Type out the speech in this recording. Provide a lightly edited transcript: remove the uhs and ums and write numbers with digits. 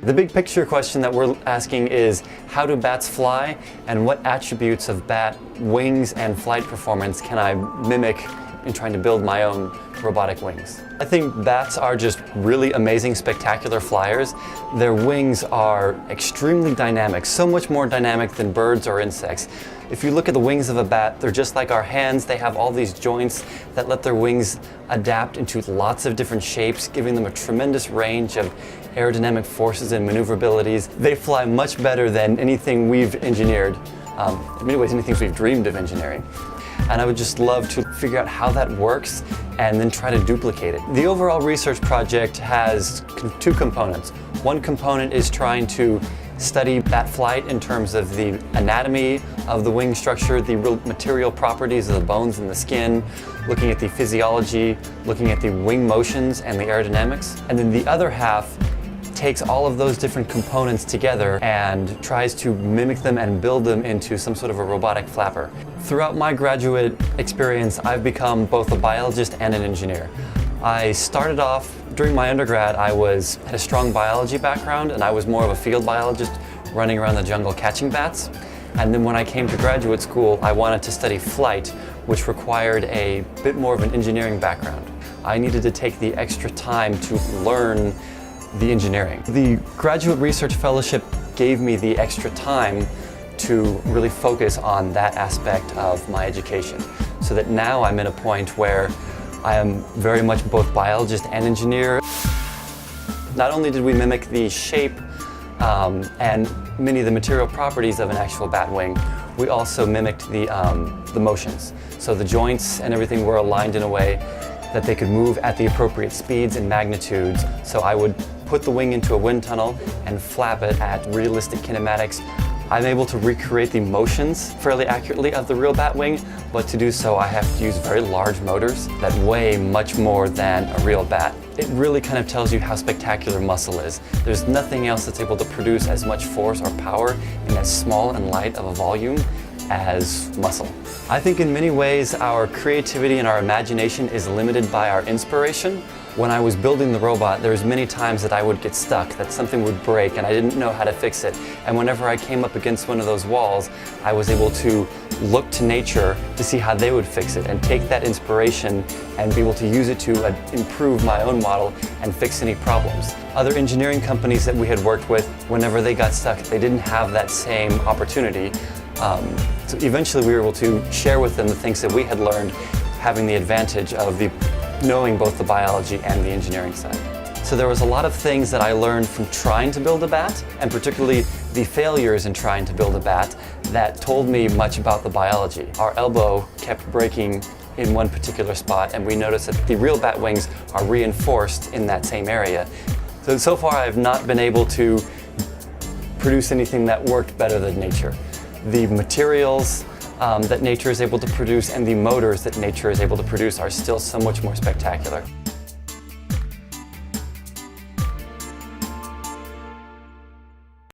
The big picture question that we're asking is, how do bats fly, and what attributes of bat wings and flight performance can I mimic in trying to build my own robotic wings? I think bats are just really amazing, spectacular flyers. Their wings are extremely dynamic, so much more dynamic than birds or insects. If you look at the wings of a bat, they're just like our hands. They have all these joints that let their wings adapt into lots of different shapes, giving them a tremendous range of aerodynamic forces and maneuverabilities. They fly much better than anything we've engineered. In many ways, anything we've dreamed of engineering. And I would just love to figure out how that works and then try to duplicate it. The overall research project has two components. One component is trying to study bat flight in terms of the anatomy of the wing structure, the real material properties of the bones and the skin, looking at the physiology, looking at the wing motions and the aerodynamics. And then the other half takes all of those different components together and tries to mimic them and build them into some sort of a robotic flapper. Throughout my graduate experience, I've become both a biologist and an engineer. I started off, during my undergrad, I had a strong biology background, and I was more of a field biologist running around the jungle catching bats. And then when I came to graduate school, I wanted to study flight, which required a bit more of an engineering background. I needed to take the extra time to learn the engineering. The Graduate Research Fellowship gave me the extra time to really focus on that aspect of my education, so that now I'm in a point where I am very much both biologist and engineer. Not only did we mimic the shape and many of the material properties of an actual bat wing, we also mimicked the motions. So the joints and everything were aligned in a way that they could move at the appropriate speeds and magnitudes. So I would put the wing into a wind tunnel and flap it at realistic kinematics. I'm able to recreate the motions fairly accurately of the real bat wing, but to do so I have to use very large motors that weigh much more than a real bat. It really kind of tells you how spectacular muscle is. There's nothing else that's able to produce as much force or power in as small and light of a volume as muscle. I think in many ways our creativity and our imagination is limited by our inspiration. When I was building the robot, there was many times that I would get stuck, that something would break and I didn't know how to fix it. And whenever I came up against one of those walls, I was able to look to nature to see how they would fix it and take that inspiration and be able to use it to improve my own model and fix any problems. Other engineering companies that we had worked with, whenever they got stuck, they didn't have that same opportunity. So eventually we were able to share with them the things that we had learned, having the advantage of knowing both the biology and the engineering side. So there was a lot of things that I learned from trying to build a bat, and particularly the failures in trying to build a bat, that told me much about the biology. Our elbow kept breaking in one particular spot, and we noticed that the real bat wings are reinforced in that same area. So far I have not been able to produce anything that worked better than nature. The materials that nature is able to produce and the motors that nature is able to produce are still so much more spectacular.